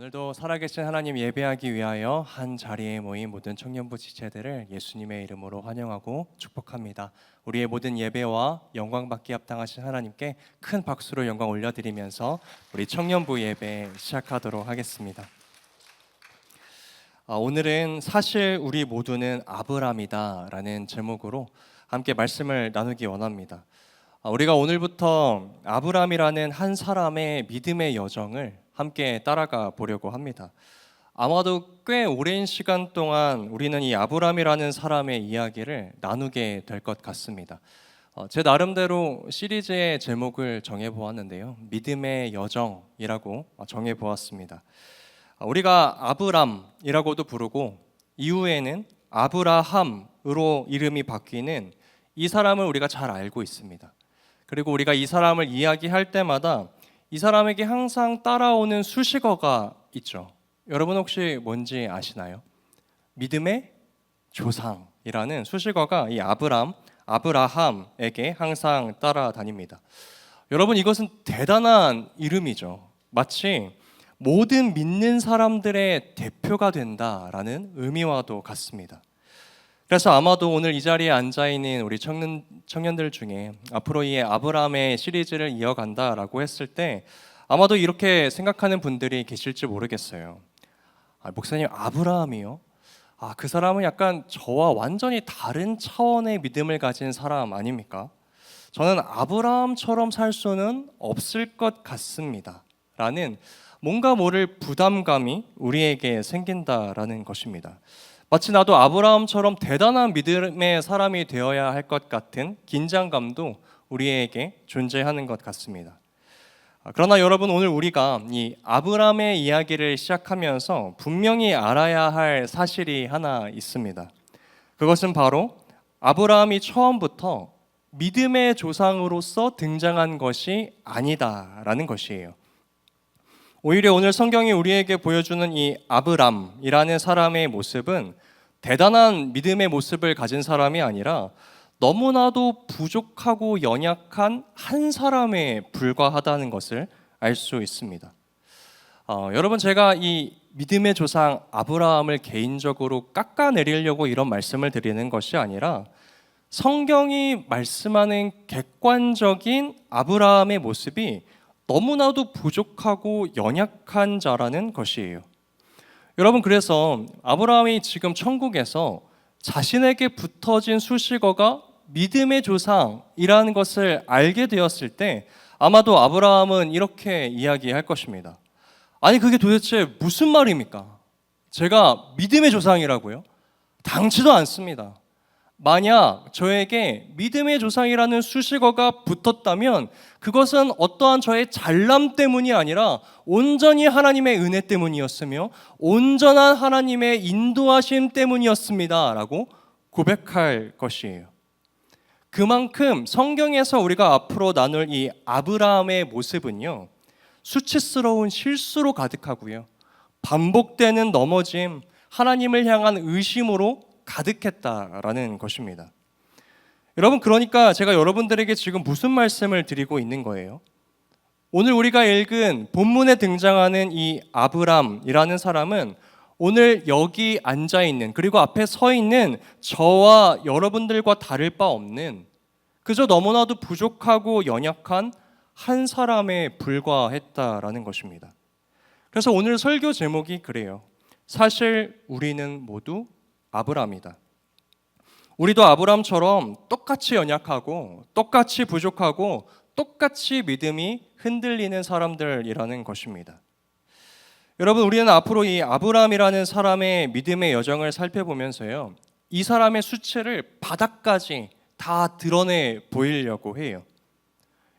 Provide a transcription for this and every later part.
오늘도 살아계신 하나님 예배하기 위하여 한 자리에 모인 모든 청년부 지체들을 예수님의 이름으로 환영하고 축복합니다. 우리의 모든 예배와 영광 받기 합당하신 하나님께 큰 박수로 영광 올려드리면서 우리 청년부 예배 시작하도록 하겠습니다. 오늘은 사실 우리 모두는 아브람이다 라는 제목으로 함께 말씀을 나누기 원합니다. 우리가 오늘부터 아브람이라는 한 사람의 믿음의 여정을 함께 따라가 보려고 합니다. 아마도 꽤 오랜 시간 동안 우리는 이 아브람이라는 사람의 이야기를 나누게 될 것 같습니다. 제 나름대로 시리즈의 제목을 정해보았는데요. 믿음의 여정이라고 정해보았습니다. 우리가 아브람이라고도 부르고 이후에는 아브라함으로 이름이 바뀌는 이 사람을 우리가 잘 알고 있습니다. 그리고 우리가 이 사람을 이야기할 때마다 이 사람에게 항상 따라오는 수식어가 있죠. 여러분 혹시 뭔지 아시나요? 믿음의 조상이라는 수식어가 이 아브라함에게 항상 따라다닙니다. 여러분 이것은 대단한 이름이죠. 마치 모든 믿는 사람들의 대표가 된다라는 의미와도 같습니다. 그래서 아마도 오늘 이 자리에 앉아있는 우리 청년들 중에 앞으로 이 아브라함의 시리즈를 이어간다라고 했을 때 아마도 이렇게 생각하는 분들이 계실지 모르겠어요. 목사님, 아브라함이요? 그 사람은 약간 저와 완전히 다른 차원의 믿음을 가진 사람 아닙니까? 저는 아브라함처럼 살 수는 없을 것 같습니다 라는 뭔가 모를 부담감이 우리에게 생긴다라는 것입니다. 마치 나도 아브라함처럼 대단한 믿음의 사람이 되어야 할 것 같은 긴장감도 우리에게 존재하는 것 같습니다. 그러나 여러분, 오늘 우리가 이 아브라함의 이야기를 시작하면서 분명히 알아야 할 사실이 하나 있습니다. 그것은 바로 아브라함이 처음부터 믿음의 조상으로서 등장한 것이 아니다라는 것이에요. 오히려 오늘 성경이 우리에게 보여주는 이 아브람이라는 사람의 모습은 대단한 믿음의 모습을 가진 사람이 아니라 너무나도 부족하고 연약한 한 사람에 불과하다는 것을 알 수 있습니다. 여러분, 제가 이 믿음의 조상 아브라함을 개인적으로 깎아내리려고 이런 말씀을 드리는 것이 아니라 성경이 말씀하는 객관적인 아브라함의 모습이 너무나도 부족하고 연약한 자라는 것이에요. 여러분, 그래서 아브라함이 지금 천국에서 자신에게 붙어진 수식어가 믿음의 조상이라는 것을 알게 되었을 때 아마도 아브라함은 이렇게 이야기할 것입니다. 아니, 그게 도대체 무슨 말입니까? 제가 믿음의 조상이라고요? 당치도 않습니다. 만약 저에게 믿음의 조상이라는 수식어가 붙었다면 그것은 어떠한 저의 잘남 때문이 아니라 온전히 하나님의 은혜 때문이었으며 온전한 하나님의 인도하심 때문이었습니다 라고 고백할 것이에요. 그만큼 성경에서 우리가 앞으로 나눌 이 아브라함의 모습은요, 수치스러운 실수로 가득하고요, 반복되는 넘어짐, 하나님을 향한 의심으로 가득했다라는 것입니다. 여러분, 그러니까 제가 여러분들에게 지금 무슨 말씀을 드리고 있는 거예요? 오늘 우리가 읽은 본문에 등장하는 이 아브람이라는 사람은 오늘 여기 앉아있는, 그리고 앞에 서 있는 저와 여러분들과 다를 바 없는 그저 너무나도 부족하고 연약한 한 사람에 불과했다라는 것입니다. 그래서 오늘 설교 제목이 그래요. 사실 우리는 모두 아브람이다. 우리도 아브람처럼 똑같이 연약하고 똑같이 부족하고 똑같이 믿음이 흔들리는 사람들이라는 것입니다. 여러분, 우리는 앞으로 이 아브람이라는 사람의 믿음의 여정을 살펴보면서요, 이 사람의 수치를 바닥까지 다 드러내 보이려고 해요.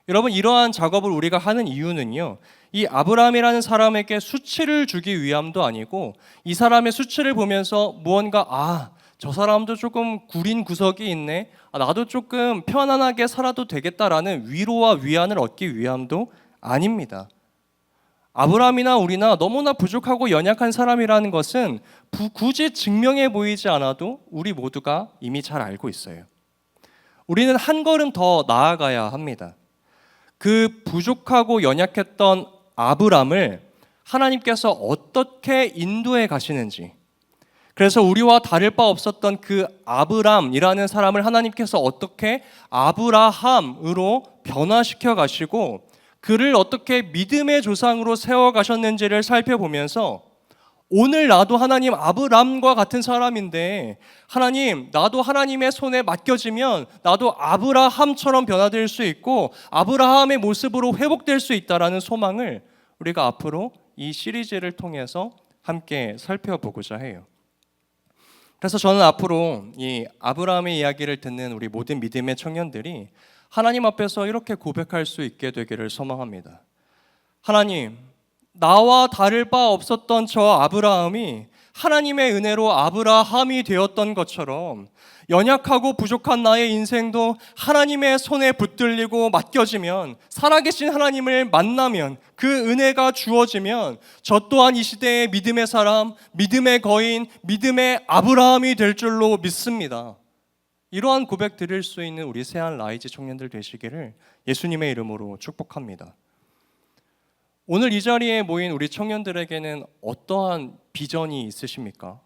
여러분, 이러한 작업을 우리가 하는 이유는요, 이 아브람이라는 사람에게 수치를 주기 위함도 아니고 이 사람의 수치를 보면서 무언가 저 사람도 조금 구린 구석이 있네, 나도 조금 편안하게 살아도 되겠다라는 위로와 위안을 얻기 위함도 아닙니다. 아브람이나 우리나 너무나 부족하고 연약한 사람이라는 것은 굳이 증명해 보이지 않아도 우리 모두가 이미 잘 알고 있어요. 우리는 한 걸음 더 나아가야 합니다. 그 부족하고 연약했던 아브람을 하나님께서 어떻게 인도해 가시는지, 그래서 우리와 다를 바 없었던 그 아브람이라는 사람을 하나님께서 어떻게 아브라함으로 변화시켜 가시고 그를 어떻게 믿음의 조상으로 세워 가셨는지를 살펴보면서, 오늘 나도 하나님 아브람과 같은 사람인데 하나님, 나도 하나님의 손에 맡겨지면 나도 아브라함처럼 변화될 수 있고 아브라함의 모습으로 회복될 수 있다라는 소망을 우리가 앞으로 이 시리즈를 통해서 함께 살펴보고자 해요. 그래서 저는 앞으로 이 아브라함의 이야기를 듣는 우리 모든 믿음의 청년들이 하나님 앞에서 이렇게 고백할 수 있게 되기를 소망합니다. 하나님, 나와 다를 바 없었던 저 아브라함이 하나님의 은혜로 아브라함이 되었던 것처럼 연약하고 부족한 나의 인생도 하나님의 손에 붙들리고 맡겨지면, 살아계신 하나님을 만나면, 그 은혜가 주어지면 저 또한 이 시대의 믿음의 사람, 믿음의 거인, 믿음의 아브라함이 될 줄로 믿습니다. 이러한 고백 드릴 수 있는 우리 새한 라이즈 청년들 되시기를 예수님의 이름으로 축복합니다. 오늘 이 자리에 모인 우리 청년들에게는 어떠한 비전이 있으십니까?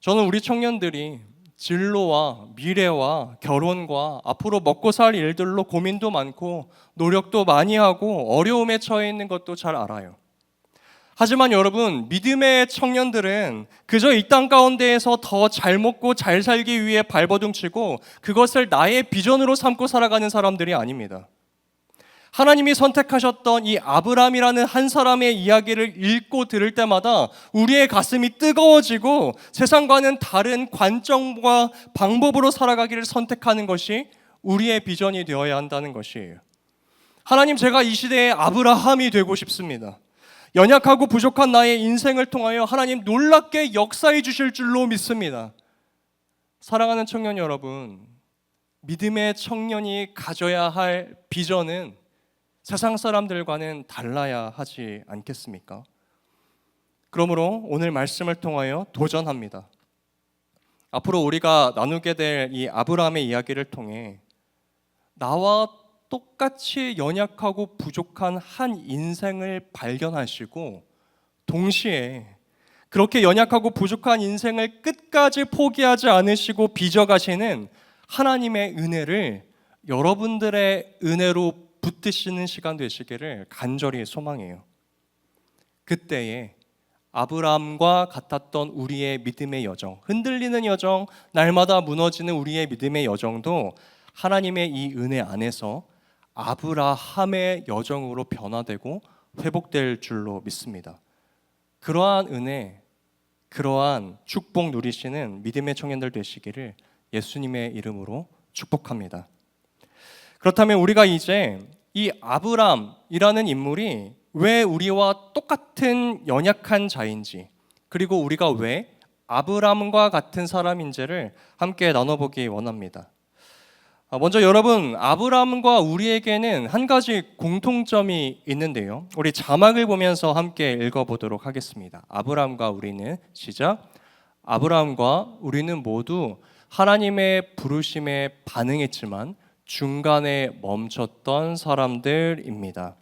저는 우리 청년들이 진로와 미래와 결혼과 앞으로 먹고 살 일들로 고민도 많고 노력도 많이 하고 어려움에 처해 있는 것도 잘 알아요. 하지만 여러분, 믿음의 청년들은 그저 이 땅 가운데에서 더 잘 먹고 잘 살기 위해 발버둥치고 그것을 나의 비전으로 삼고 살아가는 사람들이 아닙니다. 하나님이 선택하셨던 이 아브람이라는 한 사람의 이야기를 읽고 들을 때마다 우리의 가슴이 뜨거워지고 세상과는 다른 관점과 방법으로 살아가기를 선택하는 것이 우리의 비전이 되어야 한다는 것이에요. 하나님, 제가 이 시대의 아브라함이 되고 싶습니다. 연약하고 부족한 나의 인생을 통하여 하나님 놀랍게 역사해 주실 줄로 믿습니다. 사랑하는 청년 여러분, 믿음의 청년이 가져야 할 비전은 세상 사람들과는 달라야 하지 않겠습니까? 그러므로 오늘 말씀을 통하여 도전합니다. 앞으로 우리가 나누게 될 이 아브라함의 이야기를 통해 나와 똑같이 연약하고 부족한 한 인생을 발견하시고 동시에 그렇게 연약하고 부족한 인생을 끝까지 포기하지 않으시고 빚어가시는 하나님의 은혜를 여러분들의 은혜로 붙드시는 시간 되시기를 간절히 소망해요. 그때에 아브라함과 같았던 우리의 믿음의 여정, 흔들리는 여정, 날마다 무너지는 우리의 믿음의 여정도 하나님의 이 은혜 안에서 아브라함의 여정으로 변화되고 회복될 줄로 믿습니다. 그러한 은혜, 그러한 축복 누리시는 믿음의 청년들 되시기를 예수님의 이름으로 축복합니다. 그렇다면 우리가 이제 이 아브람이라는 인물이 왜 우리와 똑같은 연약한 자인지, 그리고 우리가 왜 아브람과 같은 사람인지를 함께 나눠보기 원합니다. 먼저 여러분, 아브람과 우리에게는 한 가지 공통점이 있는데요. 우리 자막을 보면서 함께 읽어보도록 하겠습니다. 아브람과 우리는, 시작. 아브람과 우리는 모두 하나님의 부르심에 반응했지만 중간에 멈췄던 사람들입니다.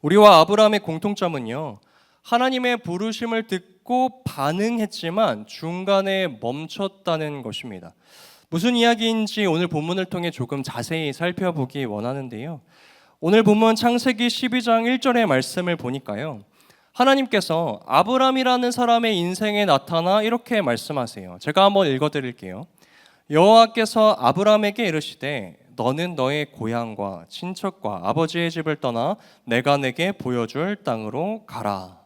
우리와 아브라함의 공통점은요, 하나님의 부르심을 듣고 반응했지만 중간에 멈췄다는 것입니다. 무슨 이야기인지 오늘 본문을 통해 조금 자세히 살펴보기 원하는데요. 오늘 본문 창세기 12장 1절의 말씀을 보니까요, 하나님께서 아브람이라는 사람의 인생에 나타나 이렇게 말씀하세요. 제가 한번 읽어드릴게요. 여호와께서 아브람에게 이르시되 너는 너의 고향과 친척과 아버지의 집을 떠나 내가 내게 보여줄 땅으로 가라.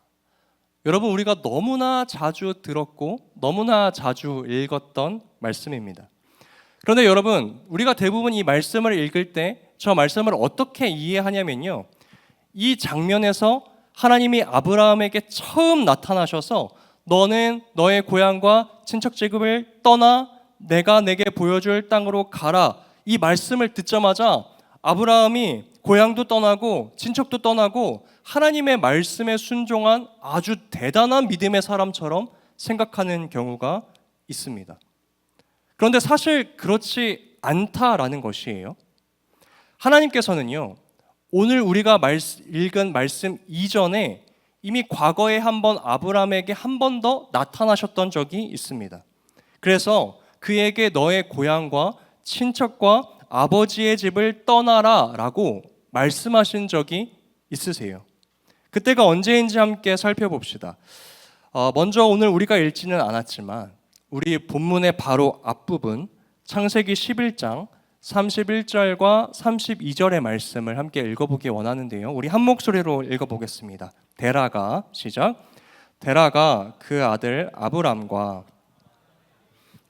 여러분, 우리가 너무나 자주 들었고 너무나 자주 읽었던 말씀입니다. 그런데 여러분, 우리가 대부분 이 말씀을 읽을 때 저 말씀을 어떻게 이해하냐면요, 이 장면에서 하나님이 아브라함에게 처음 나타나셔서 너는 너의 고향과 친척집을 떠나 내가 내게 보여줄 땅으로 가라, 이 말씀을 듣자마자 아브라함이 고향도 떠나고 친척도 떠나고 하나님의 말씀에 순종한 아주 대단한 믿음의 사람처럼 생각하는 경우가 있습니다. 그런데 사실 그렇지 않다라는 것이에요. 하나님께서는요, 오늘 우리가 읽은 말씀 이전에 이미 과거에 한번 아브라함에게 한 번 더 나타나셨던 적이 있습니다. 그래서 그에게 너의 고향과 친척과 아버지의 집을 떠나라 라고 말씀하신 적이 있으세요. 그때가 언제인지 함께 살펴봅시다. 먼저 오늘 우리가 읽지는 않았지만 우리 본문의 바로 앞부분 창세기 11장 31절과 32절의 말씀을 함께 읽어보기 원하는데요. 우리 한 목소리로 읽어보겠습니다. 데라가 시작. 데라가 그 아들 아브람과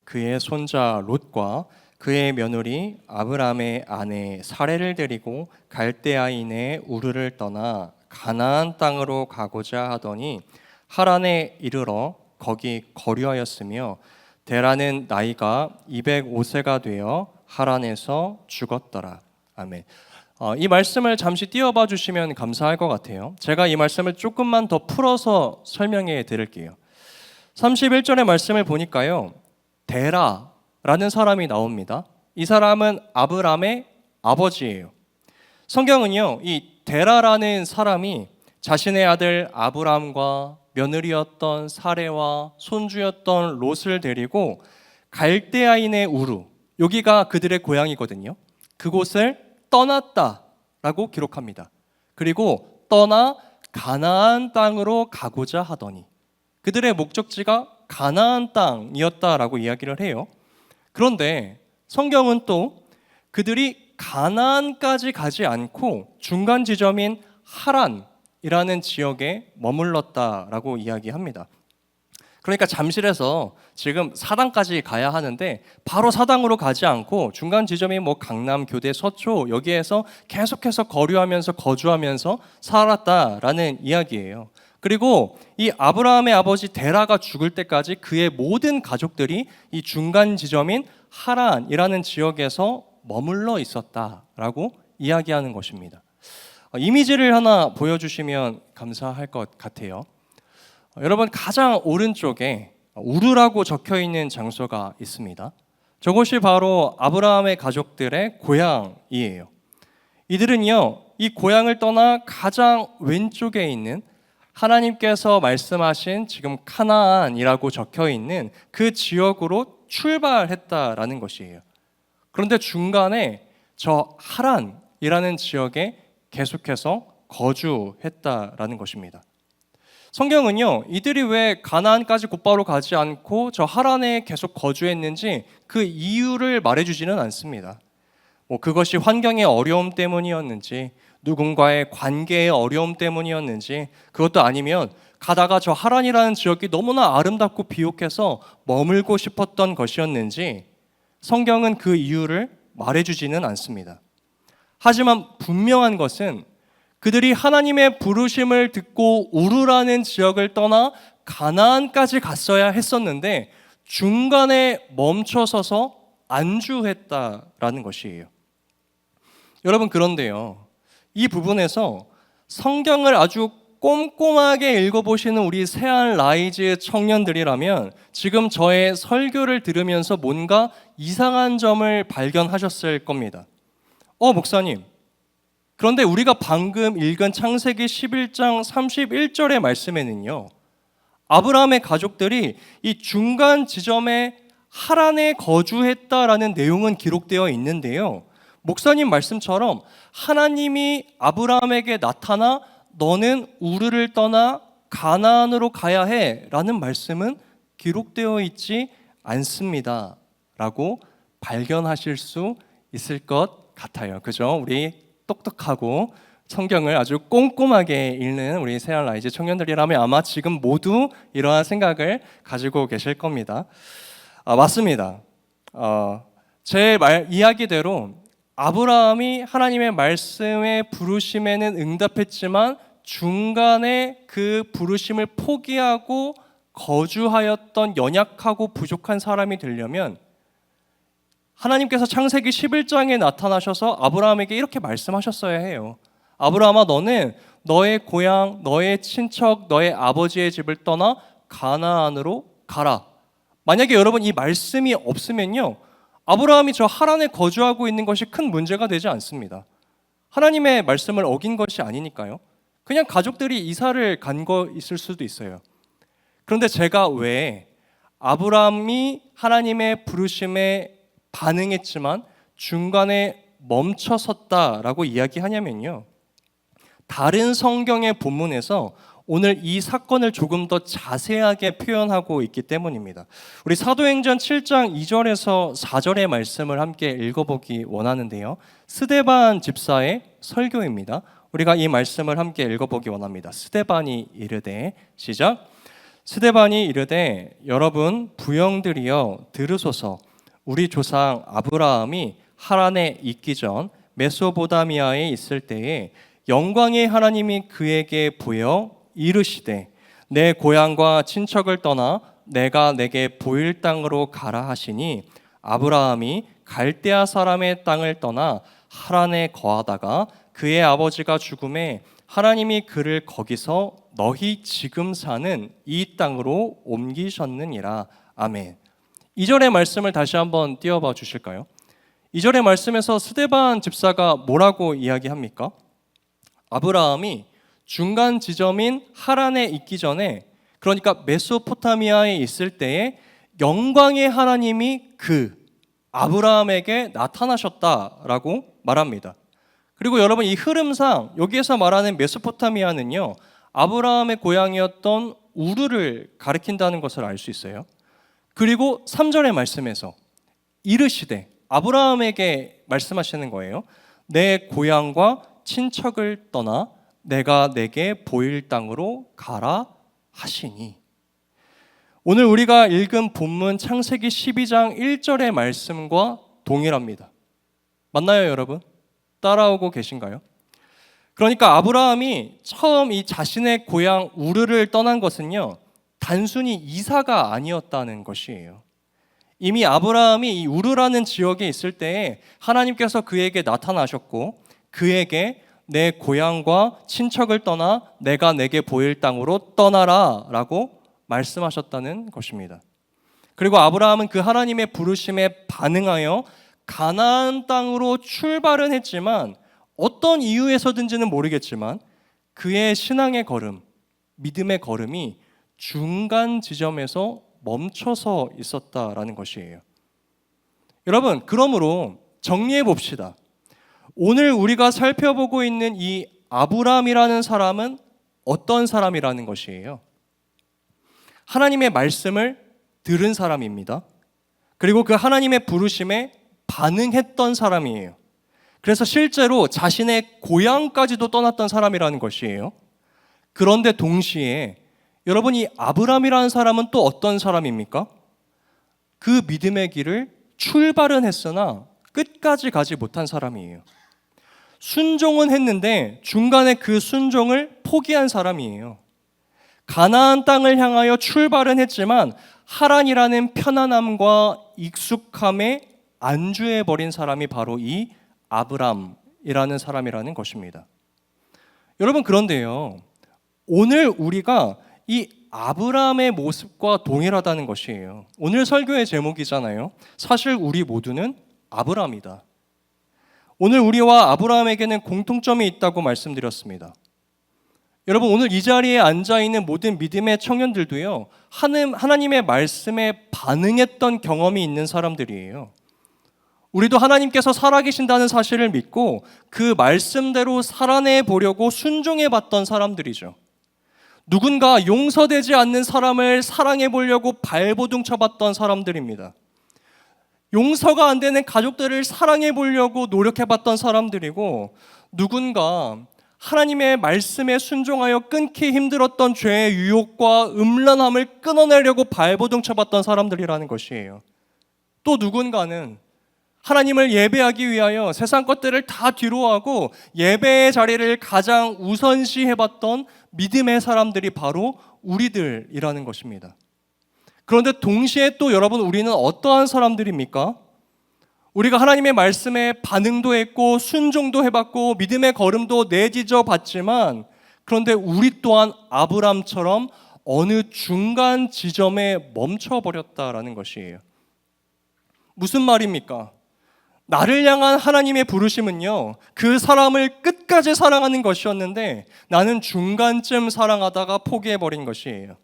그의 손자 롯과 그의 며느리 아브람의 아내 사레를 데리고 갈대아인의 우르를 떠나 가나안 땅으로 가고자 하더니 하란에 이르러 거기 거류하였으며 데라는 나이가 205세가 되어 하란에서 죽었더라. 아멘. 이 말씀을 잠시 띄워봐 주시면 감사할 것 같아요. 제가 이 말씀을 조금만 더 풀어서 설명해 드릴게요. 31절의 말씀을 보니까요, 데라라는 사람이 나옵니다. 이 사람은 아브람의 아버지예요. 성경은요, 이 데라라는 사람이 자신의 아들 아브람과 며느리였던 사레와 손주였던 롯을 데리고 갈대아인의 우르, 여기가 그들의 고향이거든요. 그곳을 떠났다라고 기록합니다. 그리고 떠나 가나안 땅으로 가고자 하더니, 그들의 목적지가 가나안 땅이었다라고 이야기를 해요. 그런데 성경은 또 그들이 가나안까지 가지 않고 중간 지점인 하란이라는 지역에 머물렀다라고 이야기합니다. 그러니까 잠실에서 지금 사당까지 가야 하는데 바로 사당으로 가지 않고 중간 지점인 뭐 강남, 교대, 서초 여기에서 계속해서 거류하면서 거주하면서 살았다라는 이야기예요. 그리고 이 아브라함의 아버지 데라가 죽을 때까지 그의 모든 가족들이 이 중간 지점인 하란이라는 지역에서 머물러 있었다라고 이야기하는 것입니다. 이미지를 하나 보여주시면 감사할 것 같아요. 여러분, 가장 오른쪽에 우르라고 적혀 있는 장소가 있습니다. 저곳이 바로 아브라함의 가족들의 고향이에요. 이들은요, 이 고향을 떠나 가장 왼쪽에 있는 하나님께서 말씀하신 지금 카나안이라고 적혀 있는 그 지역으로 출발했다라는 것이에요. 그런데 중간에 저 하란이라는 지역에 계속해서 거주했다라는 것입니다. 성경은요, 이들이 왜 가나안까지 곧바로 가지 않고 저 하란에 계속 거주했는지 그 이유를 말해주지는 않습니다. 그것이 환경의 어려움 때문이었는지, 누군가의 관계의 어려움 때문이었는지, 그것도 아니면 가다가 저 하란이라는 지역이 너무나 아름답고 비옥해서 머물고 싶었던 것이었는지 성경은 그 이유를 말해주지는 않습니다. 하지만 분명한 것은 그들이 하나님의 부르심을 듣고 우르라는 지역을 떠나 가나안까지 갔어야 했었는데 중간에 멈춰서서 안주했다라는 것이에요. 여러분, 그런데요, 이 부분에서 성경을 아주 꼼꼼하게 읽어보시는 우리 세안 라이즈 청년들이라면 지금 저의 설교를 들으면서 뭔가 이상한 점을 발견하셨을 겁니다. 목사님, 그런데 우리가 방금 읽은 창세기 11장 31절의 말씀에는요, 아브라함의 가족들이 이 중간 지점에 하란에 거주했다라는 내용은 기록되어 있는데요, 목사님 말씀처럼 하나님이 아브라함에게 나타나 너는 우르를 떠나 가나안으로 가야 해 라는 말씀은 기록되어 있지 않습니다 라고 발견하실 수 있을 것 같아요. 그죠? 우리 똑똑하고 성경을 아주 꼼꼼하게 읽는 우리 세안 라이즈 청년들이라면 아마 지금 모두 이러한 생각을 가지고 계실 겁니다. 맞습니다. 제 이야기대로 아브라함이 하나님의 말씀에 부르심에는 응답했지만 중간에 그 부르심을 포기하고 거주하였던 연약하고 부족한 사람이 되려면 하나님께서 창세기 11장에 나타나셔서 아브라함에게 이렇게 말씀하셨어야 해요. 아브라함아, 너는 너의 고향, 너의 친척, 너의 아버지의 집을 떠나 가나안으로 가라. 만약에 여러분 이 말씀이 없으면요, 아브라함이 저 하란에 거주하고 있는 것이 큰 문제가 되지 않습니다. 하나님의 말씀을 어긴 것이 아니니까요. 그냥 가족들이 이사를 간 거 있을 수도 있어요. 그런데 제가 왜 아브라함이 하나님의 부르심에 반응했지만 중간에 멈춰섰다라고 이야기하냐면요, 다른 성경의 본문에서 오늘 이 사건을 조금 더 자세하게 표현하고 있기 때문입니다. 우리 사도행전 7장 2절에서 4절의 말씀을 함께 읽어보기 원하는데요, 스데반 집사의 설교입니다. 우리가 이 말씀을 함께 읽어보기 원합니다. 스데반이 이르되, 시작. 스데반이 이르되, 여러분 부형들이여 들으소서. 우리 조상 아브라함이 하란에 있기 전 메소포타미아에 있을 때에 영광의 하나님이 그에게 보여 이르시되, 내 고향과 친척을 떠나 내가 내게 보일 땅으로 가라 하시니, 아브라함이 갈대아 사람의 땅을 떠나 하란에 거하다가 그의 아버지가 죽음에 하나님이 그를 거기서 너희 지금 사는 이 땅으로 옮기셨느니라. 아멘. 2절의 말씀을 다시 한번 띄워봐 주실까요? 2절의 말씀에서 스데반 집사가 뭐라고 이야기합니까? 아브라함이 중간 지점인 하란에 있기 전에, 그러니까 메소포타미아에 있을 때에 영광의 하나님이 그 아브라함에게 나타나셨다라고 말합니다. 그리고 여러분, 이 흐름상 여기에서 말하는 메소포타미아는요, 아브라함의 고향이었던 우르를 가리킨다는 것을 알 수 있어요. 그리고 3절의 말씀에서 이르시되, 아브라함에게 말씀하시는 거예요. 내 고향과 친척을 떠나 내가 내게 보일 땅으로 가라 하시니. 오늘 우리가 읽은 본문 창세기 12장 1절의 말씀과 동일합니다. 맞나요, 여러분? 따라오고 계신가요? 그러니까 아브라함이 처음 이 자신의 고향 우르를 떠난 것은요, 단순히 이사가 아니었다는 것이에요. 이미 아브라함이 이 우르라는 지역에 있을 때에 하나님께서 그에게 나타나셨고, 그에게 내 고향과 친척을 떠나 내가 내게 보일 땅으로 떠나라 라고 말씀하셨다는 것입니다. 그리고 아브라함은 그 하나님의 부르심에 반응하여 가나안 땅으로 출발은 했지만, 어떤 이유에서든지는 모르겠지만 그의 신앙의 걸음, 믿음의 걸음이 중간 지점에서 멈춰서 있었다라는 것이에요. 여러분, 그러므로 정리해 봅시다. 오늘 우리가 살펴보고 있는 이 아브람이라는 사람은 어떤 사람이라는 것이에요? 하나님의 말씀을 들은 사람입니다. 그리고 그 하나님의 부르심에 반응했던 사람이에요. 그래서 실제로 자신의 고향까지도 떠났던 사람이라는 것이에요. 그런데 동시에 여러분, 이 아브람이라는 사람은 또 어떤 사람입니까? 그 믿음의 길을 출발은 했으나 끝까지 가지 못한 사람이에요. 순종은 했는데 중간에 그 순종을 포기한 사람이에요. 가나안 땅을 향하여 출발은 했지만 하란이라는 편안함과 익숙함에 안주해버린 사람이 바로 이 아브람이라는 사람이라는 것입니다. 여러분, 그런데요, 오늘 우리가 이 아브람의 모습과 동일하다는 것이에요. 오늘 설교의 제목이잖아요. 사실 우리 모두는 아브람이다. 오늘 우리와 아브람에게는 공통점이 있다고 말씀드렸습니다. 여러분, 오늘 이 자리에 앉아있는 모든 믿음의 청년들도요, 하나님의 말씀에 반응했던 경험이 있는 사람들이에요. 우리도 하나님께서 살아계신다는 사실을 믿고 그 말씀대로 살아내 보려고 순종해 봤던 사람들이죠. 누군가 용서되지 않는 사람을 사랑해 보려고 발버둥 쳐봤던 사람들입니다. 용서가 안 되는 가족들을 사랑해 보려고 노력해 봤던 사람들이고, 누군가 하나님의 말씀에 순종하여 끊기 힘들었던 죄의 유혹과 음란함을 끊어내려고 발버둥 쳐봤던 사람들이라는 것이에요. 또 누군가는 하나님을 예배하기 위하여 세상 것들을 다 뒤로하고 예배의 자리를 가장 우선시해봤던 믿음의 사람들이 바로 우리들이라는 것입니다. 그런데 동시에 또 여러분, 우리는 어떠한 사람들입니까? 우리가 하나님의 말씀에 반응도 했고 순종도 해봤고 믿음의 걸음도 내디져 봤지만, 그런데 우리 또한 아브람처럼 어느 중간 지점에 멈춰버렸다라는 것이에요. 무슨 말입니까? 나를 향한 하나님의 부르심은요, 그 사람을 끝까지 사랑하는 것이었는데 나는 중간쯤 사랑하다가 포기해버린 것이에요.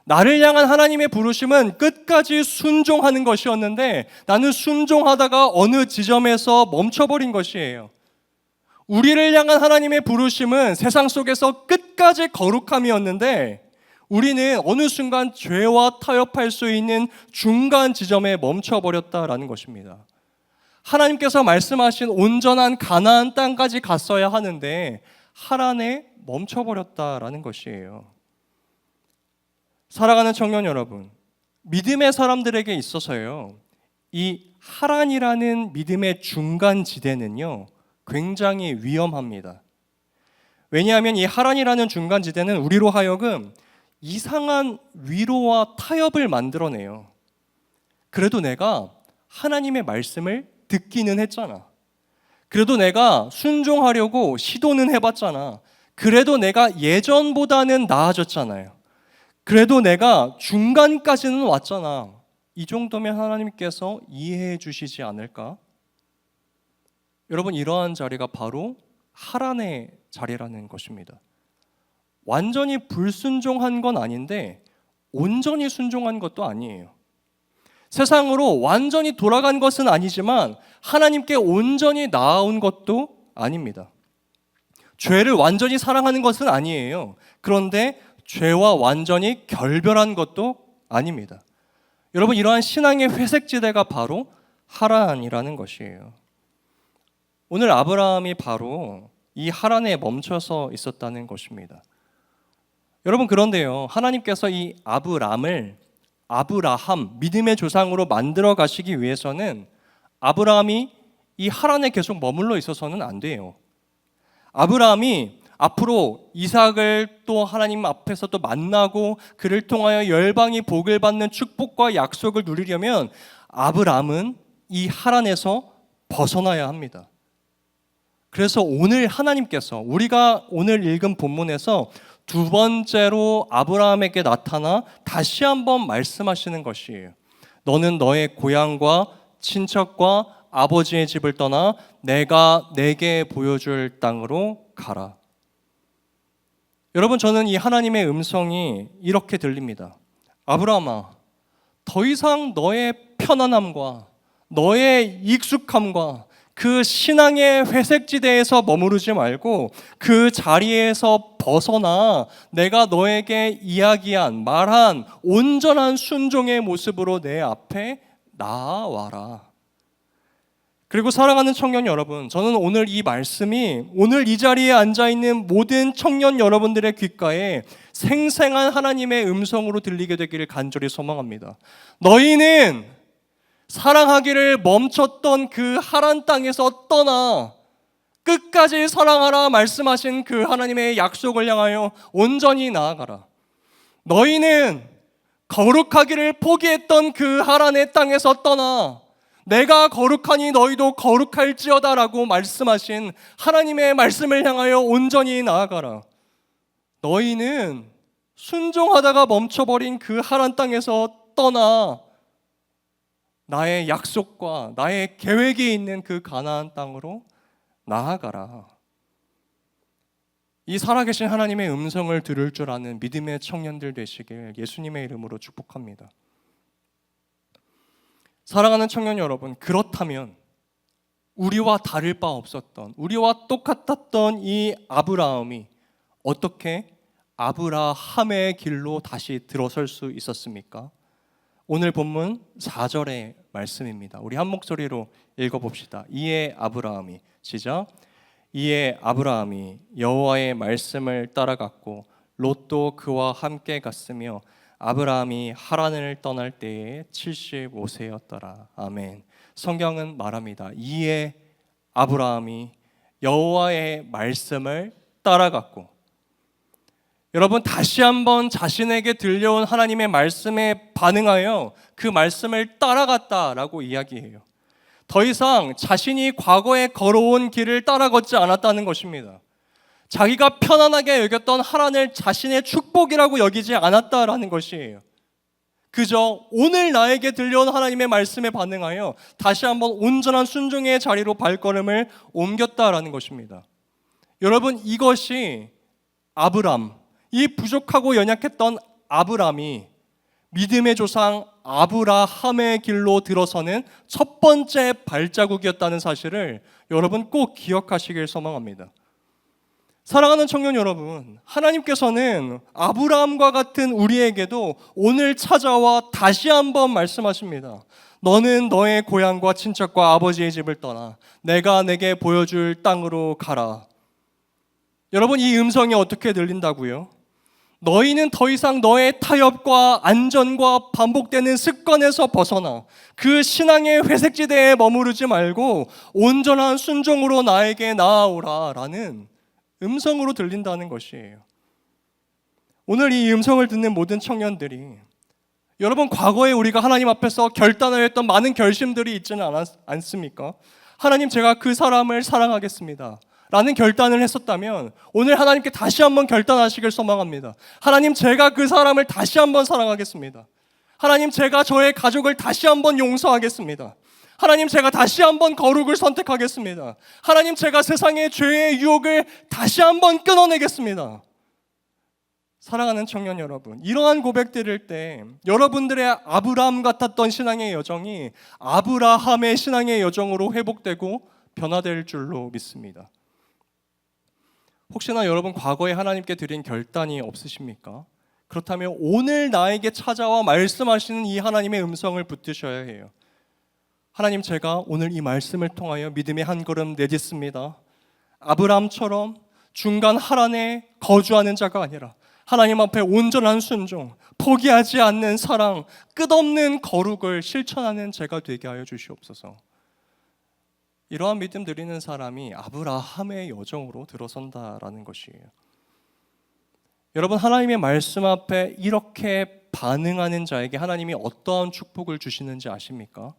나를 향한 하나님의 부르심은 끝까지 순종하는 것이었는데 나는 순종하다가 어느 지점에서 멈춰버린 것이에요. 우리를 향한 하나님의 부르심은 세상 속에서 끝까지 거룩함이었는데 우리는 어느 순간 죄와 타협할 수 있는 중간 지점에 멈춰버렸다라는 것입니다. 하나님께서 말씀하신 온전한 가나안 땅까지 갔어야 하는데 하란에 멈춰버렸다라는 것이에요. 사랑하는 청년 여러분, 믿음의 사람들에게 있어서요, 이 하란이라는 믿음의 중간 지대는요, 굉장히 위험합니다. 왜냐하면 이 하란이라는 중간 지대는 우리로 하여금 이상한 위로와 타협을 만들어내요. 그래도 내가 하나님의 말씀을 듣기는 했잖아. 그래도 내가 순종하려고 시도는 해봤잖아. 그래도 내가 예전보다는 나아졌잖아요. 그래도 내가 중간까지는 왔잖아. 이 정도면 하나님께서 이해해 주시지 않을까? 여러분, 이러한 자리가 바로 하란의 자리라는 것입니다. 완전히 불순종한 건 아닌데 온전히 순종한 것도 아니에요. 세상으로 완전히 돌아간 것은 아니지만 하나님께 온전히 나아온 것도 아닙니다. 죄를 완전히 사랑하는 것은 아니에요. 그런데 죄와 완전히 결별한 것도 아닙니다. 여러분, 이러한 신앙의 회색지대가 바로 하란이라는 것이에요. 오늘 아브라함이 바로 이 하란에 멈춰서 있었다는 것입니다. 여러분, 그런데요, 하나님께서 이 아브람을 아브라함, 믿음의 조상으로 만들어 가시기 위해서는 아브라함이 이 하란에 계속 머물러 있어서는 안 돼요. 아브라함이 앞으로 이삭을 또 하나님 앞에서 또 만나고 그를 통하여 열방이 복을 받는 축복과 약속을 누리려면 아브라함은 이 하란에서 벗어나야 합니다. 그래서 오늘 하나님께서 우리가 오늘 읽은 본문에서 두 번째로 아브라함에게 나타나 다시 한번 말씀하시는 것이에요. 너는 너의 고향과 친척과 아버지의 집을 떠나 내가 내게 보여줄 땅으로 가라. 여러분, 저는 이 하나님의 음성이 이렇게 들립니다. 아브라함아, 더 이상 너의 편안함과 너의 익숙함과 그 신앙의 회색지대에서 머무르지 말고 그 자리에서 벗어나 내가 너에게 이야기한 말한 온전한 순종의 모습으로 내 앞에 나와라. 그리고 사랑하는 청년 여러분, 저는 오늘 이 말씀이 오늘 이 자리에 앉아있는 모든 청년 여러분들의 귓가에 생생한 하나님의 음성으로 들리게 되기를 간절히 소망합니다. 너희는 사랑하기를 멈췄던 그 하란 땅에서 떠나 끝까지 사랑하라 말씀하신 그 하나님의 약속을 향하여 온전히 나아가라. 너희는 거룩하기를 포기했던 그 하란의 땅에서 떠나 내가 거룩하니 너희도 거룩할지어다 라고 말씀하신 하나님의 말씀을 향하여 온전히 나아가라. 너희는 순종하다가 멈춰버린 그 하란 땅에서 떠나 나의 약속과 나의 계획이 있는 그 가나안 땅으로 나아가라. 이 살아계신 하나님의 음성을 들을 줄 아는 믿음의 청년들 되시길 예수님의 이름으로 축복합니다. 사랑하는 청년 여러분, 그렇다면 우리와 다를 바 없었던, 우리와 똑같았던 이 아브라함이 어떻게 아브라함의 길로 다시 들어설 수 있었습니까? 오늘 본문 4절의 말씀입니다. 우리 한 목소리로 읽어봅시다. 이에 아브라함이, 시작. 이에 아브라함이 여호와의 말씀을 따라갔고 롯도 그와 함께 갔으며 아브라함이 하란을 떠날 때에 75세였더라. 아멘. 성경은 말합니다. 이에 아브라함이 여호와의 말씀을 따라갔고, 여러분, 다시 한번 자신에게 들려온 하나님의 말씀에 반응하여 그 말씀을 따라갔다라고 이야기해요. 더 이상 자신이 과거에 걸어온 길을 따라 걷지 않았다는 것입니다. 자기가 편안하게 여겼던 하란을 자신의 축복이라고 여기지 않았다라는 것이에요. 그저 오늘 나에게 들려온 하나님의 말씀에 반응하여 다시 한번 온전한 순종의 자리로 발걸음을 옮겼다라는 것입니다. 여러분, 이것이 아브람, 이 부족하고 연약했던 아브람이 믿음의 조상 아브라함의 길로 들어서는 첫 번째 발자국이었다는 사실을 여러분 꼭 기억하시길 소망합니다. 사랑하는 청년 여러분, 하나님께서는 아브라함과 같은 우리에게도 오늘 찾아와 다시 한번 말씀하십니다. 너는 너의 고향과 친척과 아버지의 집을 떠나 내가 내게 보여줄 땅으로 가라. 여러분, 이 음성이 어떻게 들린다고요? 너희는 더 이상 너의 타협과 안전과 반복되는 습관에서 벗어나 그 신앙의 회색지대에 머무르지 말고 온전한 순종으로 나에게 나아오라 라는 음성으로 들린다는 것이에요. 오늘 이 음성을 듣는 모든 청년들이, 여러분, 과거에 우리가 하나님 앞에서 결단하였던 많은 결심들이 있지는 않습니까? 하나님, 제가 그 사람을 사랑하겠습니다 라는 결단을 했었다면 오늘 하나님께 다시 한번 결단하시길 소망합니다. 하나님, 제가 그 사람을 다시 한번 사랑하겠습니다. 하나님, 제가 저의 가족을 다시 한번 용서하겠습니다. 하나님, 제가 다시 한번 거룩을 선택하겠습니다. 하나님, 제가 세상의 죄의 유혹을 다시 한번 끊어내겠습니다. 사랑하는 청년 여러분, 이러한 고백 드릴 때 여러분들의 아브라함 같았던 신앙의 여정이 아브라함의 신앙의 여정으로 회복되고 변화될 줄로 믿습니다. 혹시나 여러분 과거에 하나님께 드린 결단이 없으십니까? 그렇다면 오늘 나에게 찾아와 말씀하시는 이 하나님의 음성을 붙드셔야 해요. 하나님, 제가 오늘 이 말씀을 통하여 믿음의 한 걸음 내딛습니다. 아브라함처럼 중간 하란에 거주하는 자가 아니라 하나님 앞에 온전한 순종, 포기하지 않는 사랑, 끝없는 거룩을 실천하는 제가 되게 하여 주시옵소서. 이러한 믿음 드리는 사람이 아브라함의 여정으로 들어선다라는 것이에요. 여러분, 하나님의 말씀 앞에 이렇게 반응하는 자에게 하나님이 어떠한 축복을 주시는지 아십니까?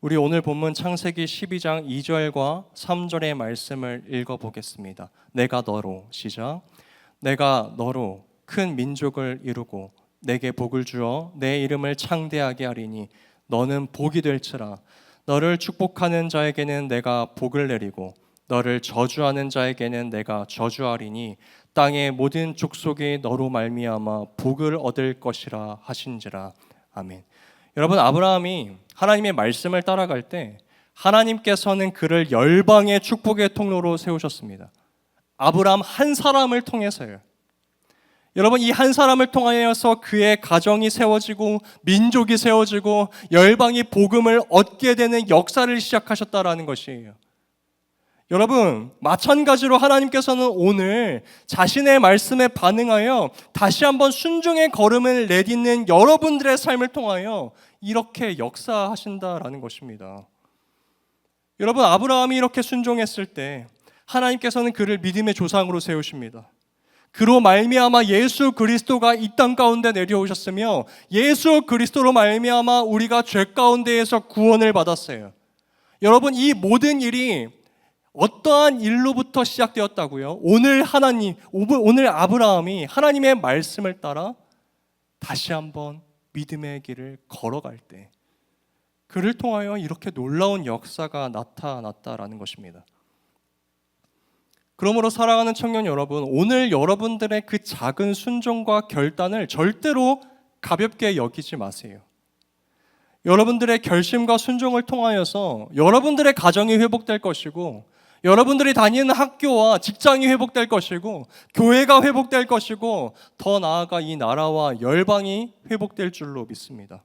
우리 오늘 본문 창세기 12장 2절과 3절의 말씀을 읽어보겠습니다. 내가 너로, 시작. 내가 너로 큰 민족을 이루고 내게 복을 주어 내 이름을 창대하게 하리니 너는 복이 될지라. 너를 축복하는 자에게는 내가 복을 내리고 너를 저주하는 자에게는 내가 저주하리니 땅의 모든 족속이 너로 말미암아 복을 얻을 것이라 하신지라. 아멘. 여러분, 아브라함이 하나님의 말씀을 따라갈 때 하나님께서는 그를 열방의 축복의 통로로 세우셨습니다. 아브라함 한 사람을 통해서요. 여러분, 이 한 사람을 통하여서 그의 가정이 세워지고 민족이 세워지고 열방이 복음을 얻게 되는 역사를 시작하셨다라는 것이에요. 여러분, 마찬가지로 하나님께서는 오늘 자신의 말씀에 반응하여 다시 한번 순종의 걸음을 내딛는 여러분들의 삶을 통하여 이렇게 역사하신다라는 것입니다. 여러분, 아브라함이 이렇게 순종했을 때 하나님께서는 그를 믿음의 조상으로 세우십니다. 그로 말미암아 예수 그리스도가 이 땅 가운데 내려오셨으며 예수 그리스도로 말미암아 우리가 죄 가운데에서 구원을 받았어요. 여러분, 이 모든 일이 어떠한 일로부터 시작되었다고요? 오늘 아브라함이 하나님의 말씀을 따라 다시 한번 믿음의 길을 걸어갈 때 그를 통하여 이렇게 놀라운 역사가 나타났다라는 것입니다. 그러므로 사랑하는 청년 여러분, 오늘 여러분들의 그 작은 순종과 결단을 절대로 가볍게 여기지 마세요. 여러분들의 결심과 순종을 통하여서 여러분들의 가정이 회복될 것이고 여러분들이 다니는 학교와 직장이 회복될 것이고 교회가 회복될 것이고 더 나아가 이 나라와 열방이 회복될 줄로 믿습니다.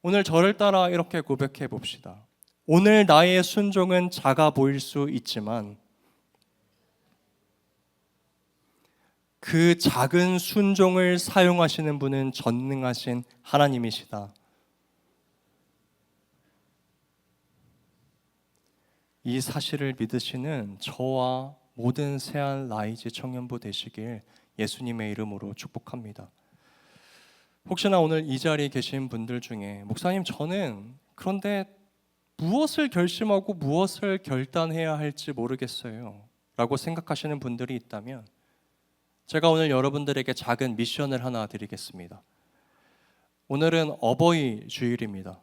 오늘 저를 따라 이렇게 고백해 봅시다. 오늘 나의 순종은 작아 보일 수 있지만 그 작은 순종을 사용하시는 분은 전능하신 하나님이시다. 이 사실을 믿으시는 저와 모든 새한 라이즈 청년부 되시길 예수님의 이름으로 축복합니다. 혹시나 오늘 이 자리에 계신 분들 중에 목사님, 저는 그런데 무엇을 결심하고 무엇을 결단해야 할지 모르겠어요 라고 생각하시는 분들이 있다면 제가 오늘 여러분들에게 작은 미션을 하나 드리겠습니다. 오늘은 어버이 주일입니다.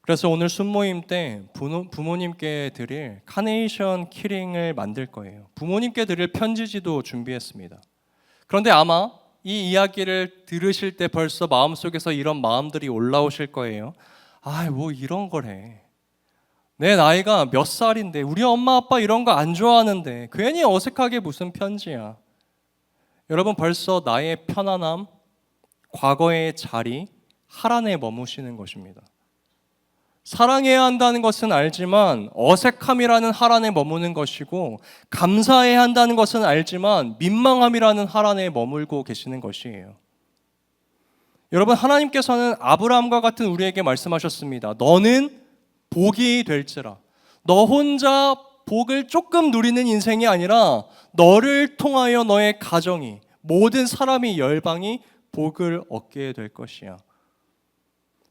그래서 오늘 순모임 때 부모님께 드릴 카네이션 키링을 만들 거예요. 부모님께 드릴 편지지도 준비했습니다. 그런데 아마 이 이야기를 들으실 때 벌써 마음속에서 이런 마음들이 올라오실 거예요. 뭐 이런 걸 해. 내 나이가 몇 살인데 우리 엄마 아빠 이런 거 안 좋아하는데 괜히 어색하게 무슨 편지야. 여러분 벌써 나의 편안함, 과거의 자리, 하란에 머무시는 것입니다. 사랑해야 한다는 것은 알지만 어색함이라는 하란에 머무는 것이고, 감사해야 한다는 것은 알지만 민망함이라는 하란에 머물고 계시는 것이에요. 여러분, 하나님께서는 아브라함과 같은 우리에게 말씀하셨습니다. 너는 복이 될지라. 너 혼자 복을 조금 누리는 인생이 아니라 너를 통하여 너의 가정이, 모든 사람이, 열방이 복을 얻게 될 것이야.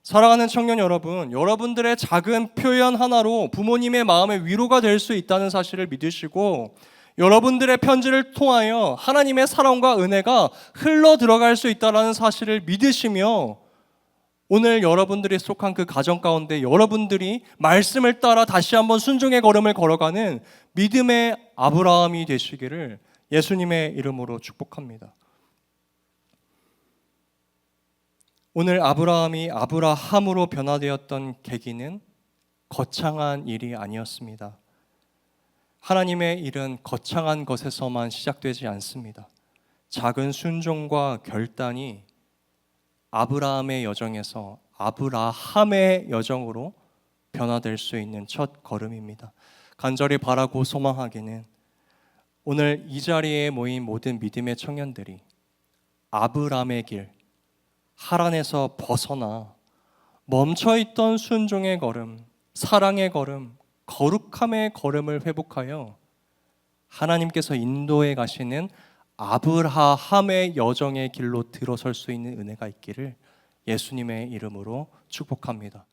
사랑하는 청년 여러분, 여러분들의 작은 표현 하나로 부모님의 마음에 위로가 될 수 있다는 사실을 믿으시고, 여러분들의 편지를 통하여 하나님의 사랑과 은혜가 흘러 들어갈 수 있다는 사실을 믿으시며, 오늘 여러분들이 속한 그 가정 가운데 여러분들이 말씀을 따라 다시 한번 순종의 걸음을 걸어가는 믿음의 아브라함이 되시기를 예수님의 이름으로 축복합니다. 오늘 아브라함이 아브라함으로 변화되었던 계기는 거창한 일이 아니었습니다. 하나님의 일은 거창한 것에서만 시작되지 않습니다. 작은 순종과 결단이 아브라함의 여정에서 아브라함의 여정으로 변화될 수 있는 첫 걸음입니다. 간절히 바라고 소망하기는 오늘 이 자리에 모인 모든 믿음의 청년들이 아브라함의 길, 하란에서 벗어나 멈춰있던 순종의 걸음, 사랑의 걸음, 거룩함의 걸음을 회복하여 하나님께서 인도해 가시는 아브라함의 여정의 길로 들어설 수 있는 은혜가 있기를 예수님의 이름으로 축복합니다.